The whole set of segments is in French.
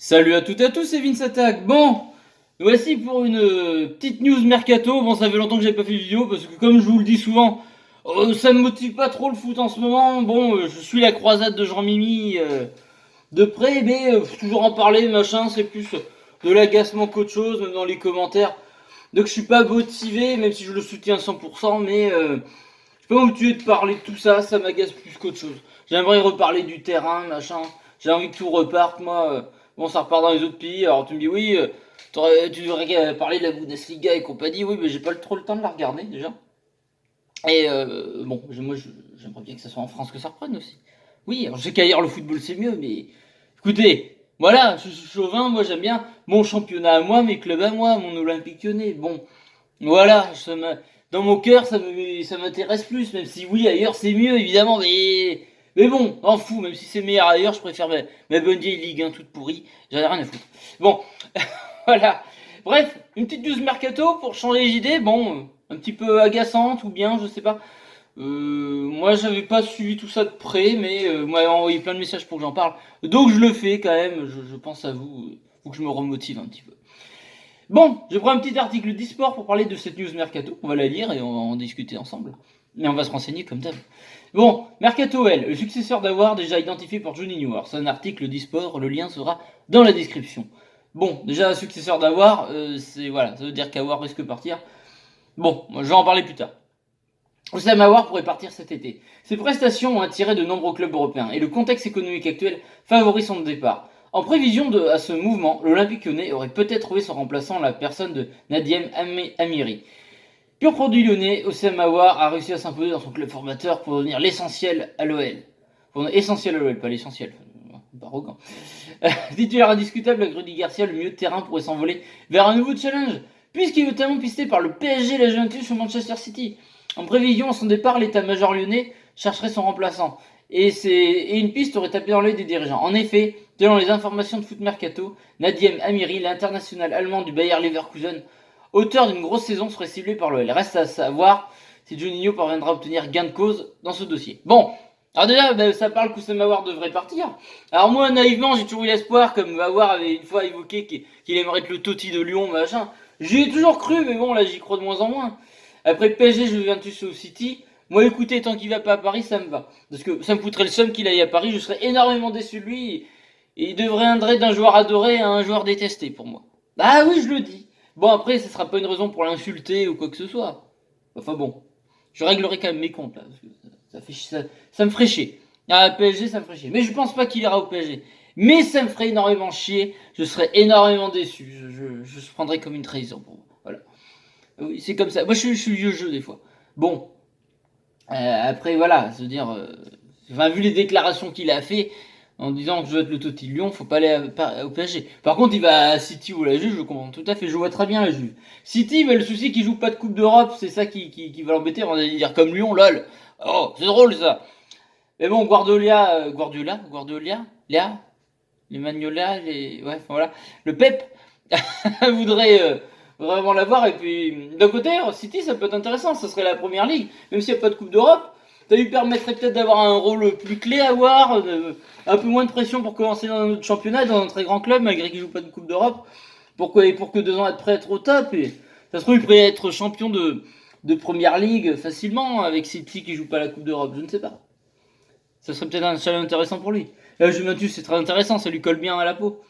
Salut à toutes et à tous, c'est Vince Attack. Bon, voici pour une petite news mercato. Bon, ça fait longtemps que j'ai pas fait de vidéo parce que comme je vous le dis souvent, ça me motive pas trop le foot en ce moment. Bon, je suis la croisade de Jean-Mimi de près, mais faut toujours en parler, machin, c'est plus de l'agacement qu'autre chose, même dans les commentaires. Donc je suis pas motivé, même si je le soutiens à 100%, mais je peux pas motivé de parler de tout ça, ça m'agace plus qu'autre chose. J'aimerais reparler du terrain, machin. J'ai envie que tout reparte, moi. Bon, ça repart dans les autres pays. Alors tu me dis, oui, tu devrais parler de la Bundesliga et compagnie. Oui, mais j'ai pas trop le temps de la regarder déjà. Et bon, moi, j'aimerais bien que ça soit en France que ça reprenne aussi. Oui, alors je sais qu'ailleurs le football c'est mieux, mais écoutez, voilà, je suis chauvin, moi j'aime bien mon championnat à moi, mes clubs à moi, mon Olympique Lyonnais. Bon, voilà, dans mon cœur, ça m'intéresse plus, même si oui, ailleurs c'est mieux, évidemment, mais bon, en fou, même si c'est meilleur ailleurs, je préfère ma bonne vieille Ligue 1 toute pourrie, j'en ai rien à foutre. Bon, voilà. Bref, une petite news mercato pour changer les idées, bon, un petit peu agaçante ou bien, je sais pas. Moi, j'avais pas suivi tout ça de près, mais moi, envoyé plein de messages pour que j'en parle, donc je le fais quand même, je pense à vous, faut que je me remotive un petit peu. Bon, je prends un petit article d'e-sport pour parler de cette news mercato. On va la lire et on va en discuter ensemble. Et on va se renseigner comme d'hab. Bon, Mercato L, le successeur d'Awar déjà identifié par Johnny Newar. C'est un article d'e-sport, le lien sera dans la description. Bon, déjà, successeur d'Awar, c'est voilà, ça veut dire qu'Awar risque de partir. Bon, moi, je vais en parler plus tard. Oussama Aouar pourrait partir cet été. Ses prestations ont attiré de nombreux clubs européens et le contexte économique actuel favorise son départ. En prévision à ce mouvement, l'Olympique lyonnais aurait peut-être trouvé son remplaçant en la personne de Nadiem Amiri. Pur produit lyonnais, Oussama Aouar a réussi à s'imposer dans son club formateur pour devenir l'essentiel à l'OL. Essentiel à l'OL, pas l'essentiel. Pas arrogant. Titulaire indiscutable avec Rudy Garcia, le milieu de terrain pourrait s'envoler vers un nouveau challenge, puisqu'il est notamment pisté par le PSG, la Juventus ou Manchester City. En prévision à son départ, l'état-major lyonnais chercherait son remplaçant. Et une piste aurait tapé dans l'œil des dirigeants. En effet, selon les informations de Foot Mercato, Nadiem Amiri, l'international allemand du Bayer Leverkusen, auteur d'une grosse saison, serait ciblé par l'OL. Reste à savoir si Juninho parviendra à obtenir gain de cause dans ce dossier. Bon, alors déjà, ça parle qu'Oussama Aouar devrait partir. Alors moi, naïvement, j'ai toujours eu l'espoir, comme Aouar avait une fois évoqué qu'il aimerait être le Totti de Lyon, machin. J'y ai toujours cru, mais bon, là, j'y crois de moins en moins. Après PSG, Juventus au City. Moi, écoutez, tant qu'il va pas à Paris, ça me va. Parce que ça me foutrait le seum qu'il aille à Paris. Je serais énormément déçu de lui. Et il deviendrait d'un joueur adoré à un joueur détesté pour moi. Ah oui, je le dis. Bon, après, ce sera pas une raison pour l'insulter ou quoi que ce soit. Enfin bon, je réglerai quand même mes comptes là. Parce que ça me ferait chier. Ah, PSG, ça me ferait chier. Mais je pense pas qu'il ira au PSG. Mais ça me ferait énormément chier. Je serais énormément déçu. Je prendrais comme une trahison pour moi. Voilà. Oui, c'est comme ça. Moi, je suis vieux jeu des fois. Bon, après, voilà, se dire, enfin, vu les déclarations qu'il a fait en disant que je veux être le Totti de Lyon, faut pas aller au PSG. Par contre, il va à City ou la Juve, je comprends tout à fait, je vois très bien la Juve. City, mais le souci qu'il joue pas de Coupe d'Europe, c'est ça qui va l'embêter. On va dire comme Lyon, lol. Oh, c'est drôle ça. Mais bon, Guardiola, Léa, les Magnola, ouais, enfin, voilà. Le Pep voudrait vraiment l'avoir. Et puis, d'un côté, City, ça peut être intéressant. Ça serait la première ligue. Même s'il n'y a pas de Coupe d'Europe, ça lui permettrait peut-être d'avoir un rôle plus clé à avoir. Un peu moins de pression pour commencer dans un autre championnat, dans un très grand club, malgré qu'il ne joue pas de Coupe d'Europe. Pourquoi et pour que 2 ans être prêt à être au top. Et ça se trouve, il pourrait être champion de première ligue facilement avec City qui joue pas la Coupe d'Europe. Je ne sais pas. Ça serait peut-être un challenge intéressant pour lui. Juventus, c'est très intéressant. Ça lui colle bien à la peau.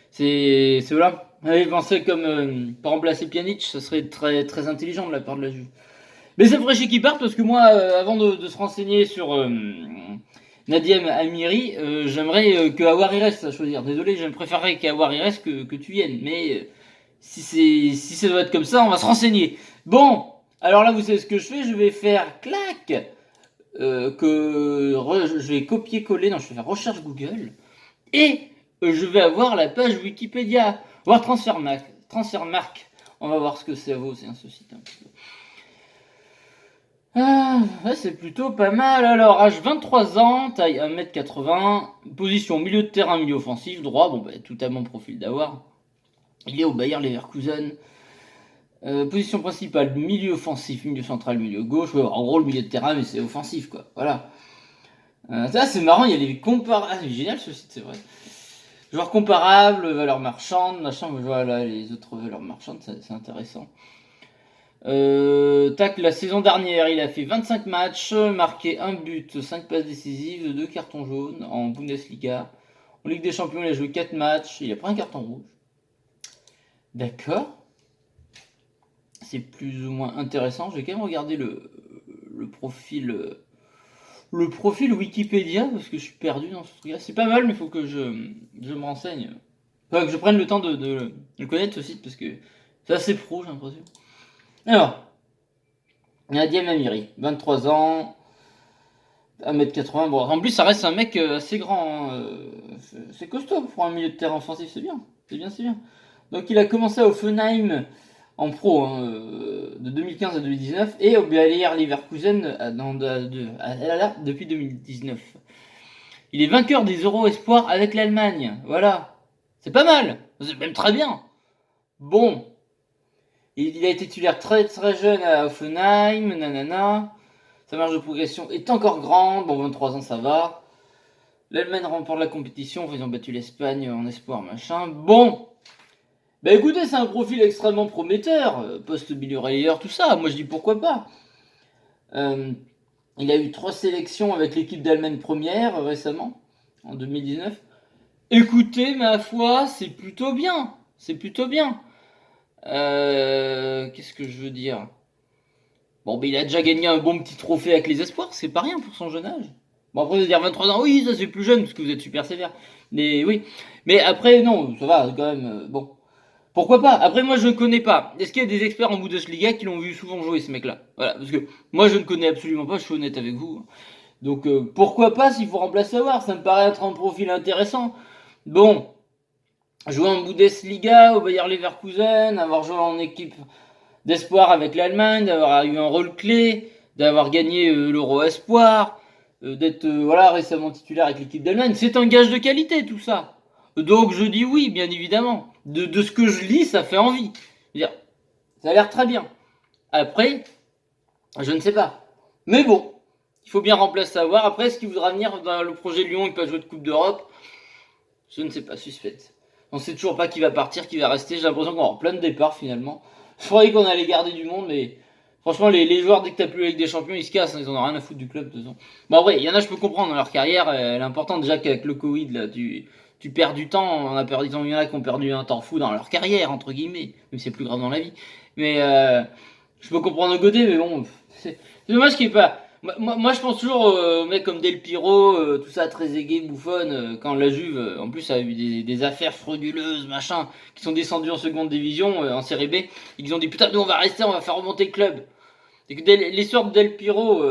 C'est voilà. J'avais pensé comme pour remplacer Pjanic, ça serait très très intelligent de la part de la Juve. Mais ça me ferait chier qu'il parte parce que moi, avant de se renseigner sur Nadiem Amiri, j'aimerais que Aouar y reste à choisir. Désolé, je préférerais qu'Aouar y reste que tu viennes. Mais si ça doit être comme ça, on va se renseigner. Bon, alors là, vous savez ce que je fais. Je vais faire clac. Je vais copier-coller. Non, je vais faire recherche Google. Et je vais avoir la page Wikipédia, voir Transfermarkt. On va voir ce que c'est à vous, c'est un site un petit peu. Ah, ouais, c'est plutôt pas mal. Alors, âge 23 ans, taille 1m80, position milieu de terrain, milieu offensif, droit, bon, bah, tout à mon profil d'avoir. Il est au Bayer Leverkusen. Position principale, milieu offensif, milieu central, milieu gauche. Ouais, en gros, le milieu de terrain, mais c'est offensif, quoi. Voilà. Ça, c'est marrant, il y a les comparaisons. Ah, c'est génial ce site, c'est vrai. Joueurs comparables, valeurs marchandes, machin, voilà, les autres valeurs marchandes, c'est intéressant. La saison dernière, il a fait 25 matchs, marqué 1 but, 5 passes décisives, 2 cartons jaunes en Bundesliga. En Ligue des Champions, il a joué 4 matchs, il a pris un carton rouge. D'accord. C'est plus ou moins intéressant. Je vais quand même regarder le profil Wikipédia parce que je suis perdu dans ce truc-là. C'est pas mal, mais il faut que je me renseigne. Enfin, que je prenne le temps de le connaître ce site parce que c'est assez pro, j'ai l'impression. Alors, Nadia Amiri, 23 ans, 1m80. Bon, en plus, ça reste un mec assez grand. Hein. C'est costaud pour un milieu de terrain offensif, c'est bien. C'est bien, c'est bien. Donc, il a commencé à Offenheim en pro hein, de 2015 à 2019 et au Bayer Leverkusen depuis 2019. Il est vainqueur des Euro Espoirs avec l'Allemagne. Voilà. C'est pas mal. C'est même très bien. Bon. Il a été titulaire très très jeune à Offenheim, nanana. Sa marge de progression est encore grande. Bon, 23 ans, ça va. L'Allemagne remporte la compétition. Ils ont battu l'Espagne en espoir, machin. Bon. Bah écoutez, c'est un profil extrêmement prometteur. Post-milieu relayeur, tout ça. Moi, je dis pourquoi pas. Il a eu 3 sélections avec l'équipe d'Allemagne première récemment, en 2019. Écoutez, ma foi, c'est plutôt bien. C'est plutôt bien. Qu'est-ce que je veux dire? Bon, il a déjà gagné un bon petit trophée avec les espoirs, c'est pas rien pour son jeune âge. Bon, après, vous allez dire 23 ans, oui, ça c'est plus jeune, parce que vous êtes super sévère. Mais oui. Mais après, non, ça va, quand même, bon. Pourquoi pas? Après, moi, je ne connais pas. Est-ce qu'il y a des experts en Bundesliga qui l'ont vu souvent jouer, ce mec-là? Voilà, parce que moi, je ne connais absolument pas, je suis honnête avec vous. Donc, pourquoi pas s'il faut remplacer Awar? Ça me paraît être un profil intéressant. Bon, jouer en Bundesliga, au Bayer Leverkusen, avoir joué en équipe d'espoir avec l'Allemagne, d'avoir eu un rôle clé, d'avoir gagné l'Euro Espoir, d'être voilà, récemment titulaire avec l'équipe d'Allemagne. C'est un gage de qualité tout ça. Donc je dis oui, bien évidemment. De ce que je lis, ça fait envie. Dire, ça a l'air très bien. Après, je ne sais pas. Mais bon, il faut bien remplacer Awar. Après, est-ce qu'il voudra venir dans le projet Lyon, il peut jouer de Coupe d'Europe? Je ne sais pas, suspect. On sait toujours pas qui va partir, qui va rester. J'ai l'impression qu'on va avoir plein de départs finalement. Je croyais qu'on allait garder du monde, mais franchement, les joueurs, dès que t'as plus avec des champions, ils se cassent. Hein, ils en ont rien à foutre du club. De toute façon. Bon, après, il y en a, je peux comprendre, dans leur carrière, elle est importante. Déjà qu'avec le Covid, là, tu perds du temps. On a perdu, il y en a qui ont perdu un temps fou dans leur carrière, entre guillemets. Même si c'est plus grave dans la vie. Mais je peux comprendre le côté, mais bon, c'est dommage qu'il n'y ait pas. Moi, je pense toujours aux mecs comme Del Piro, tout ça, très aigué, bouffonne, quand la Juve, en plus, a eu des affaires frauduleuses, machin, qui sont descendus en seconde division, en série B, et qu'ils ont dit, putain, nous, on va rester, on va faire remonter le club. Et que l'histoire de Del Piro,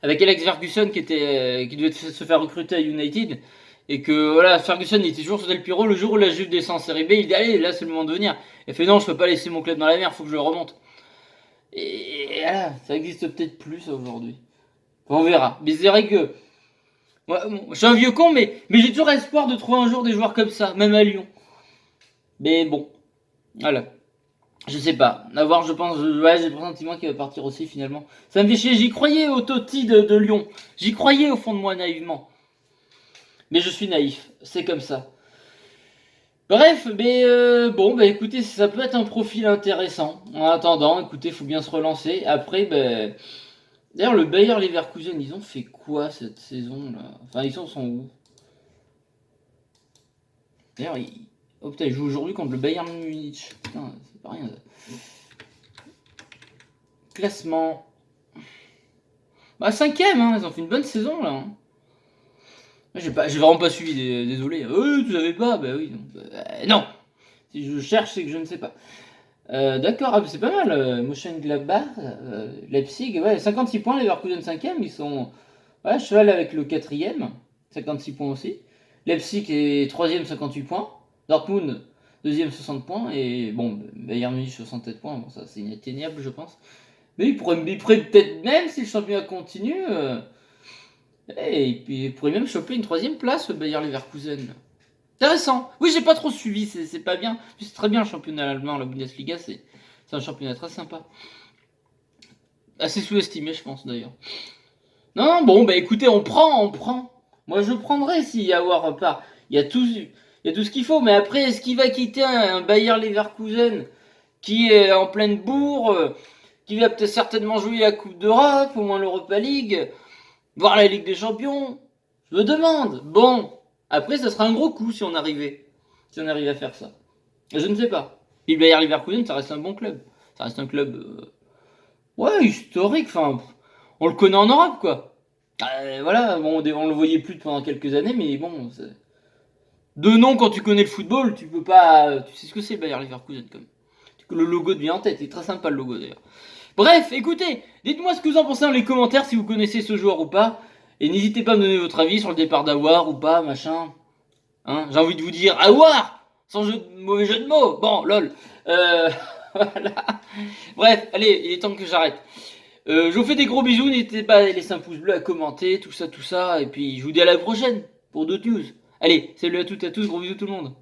avec Alex Ferguson, qui devait se faire recruter à United, et que, voilà, Ferguson, il était toujours sur Del Piro, le jour où la Juve descend en série B, il dit, allez, là, c'est le moment de venir. Il fait, non, je peux pas laisser mon club dans la mer, faut que je le remonte. Et voilà, ça existe peut-être plus aujourd'hui. On verra. Mais c'est vrai que moi, je suis un vieux con, mais j'ai toujours espoir de trouver un jour des joueurs comme ça, même à Lyon. Mais bon, voilà. Je sais pas. À voir, je pense. Ouais, j'ai le sentiment qu'il va partir aussi finalement. Ça me fait chier. J'y croyais au Totti de Lyon. J'y croyais au fond de moi naïvement. Mais je suis naïf. C'est comme ça. Bref, mais bon, écoutez, ça peut être un profil intéressant. En attendant, écoutez, faut bien se relancer. Après, d'ailleurs, le Bayer Leverkusen, ils ont fait quoi cette saison là? Enfin, ils sont où? D'ailleurs, oh putain, ils jouent aujourd'hui contre le Bayern Munich. Putain, c'est pas rien. Classement. Bah, 5ème, hein, ils ont fait une bonne saison là. Hein. J'ai vraiment pas suivi, désolé. Tu savais pas? Bah oui. Non! Si je cherche, c'est que je ne sais pas. D'accord, c'est pas mal. Mönchengladbach, Leipzig, ouais, 56 points, Leverkusen 5ème, ils sont ouais, cheval avec le 4ème, 56 points aussi. Leipzig est 3ème, 58 points. Dortmund, 2ème, 60 points. Et bon, Bayern Munich, 67 points. Bon, ça c'est inatteignable, je pense. Mais il pourrait peut-être même si le championnat continue. Et puis il pourrait même choper une 3ème place, le Bayer Leverkusen. Intéressant. Oui, j'ai pas trop suivi, c'est pas bien. C'est très bien le championnat allemand, la Bundesliga, c'est un championnat très sympa. Assez sous-estimé, je pense d'ailleurs. Non, bon, écoutez, on prend. Moi, je prendrais s'il y a avoir part. Il y a tout ce qu'il faut, mais après, est-ce qu'il va quitter un Bayer Leverkusen qui est en pleine bourre, qui va peut-être certainement jouer la Coupe d'Europe, au moins l'Europa League, voir la Ligue des Champions? Je me demande. Bon, après, ça sera un gros coup si on arrivait. Si on arrive à faire ça. Je ne sais pas. Et le Bayer Leverkusen, ça reste un bon club. Ça reste un club, ouais, historique. Enfin, on le connaît en Europe, quoi. Voilà, bon, on le voyait plus pendant quelques années, mais bon, de nom, quand tu connais le football, tu peux pas. Tu sais ce que c'est le Bayer Leverkusen, comme. Le logo devient en tête, il est très sympa le logo d'ailleurs. Bref, écoutez, dites-moi ce que vous en pensez dans les commentaires si vous connaissez ce joueur ou pas. Et n'hésitez pas à me donner votre avis sur le départ d'Awar ou pas, machin. Hein, j'ai envie de vous dire Awar sans mauvais jeu de mots. Bon, lol. Voilà. Bref, allez, il est temps que j'arrête. Je vous fais des gros bisous, n'hésitez pas à laisser un pouce bleu, à commenter, tout ça, et puis je vous dis à la prochaine pour d'autres news. Allez, salut à toutes et à tous, gros bisous tout le monde.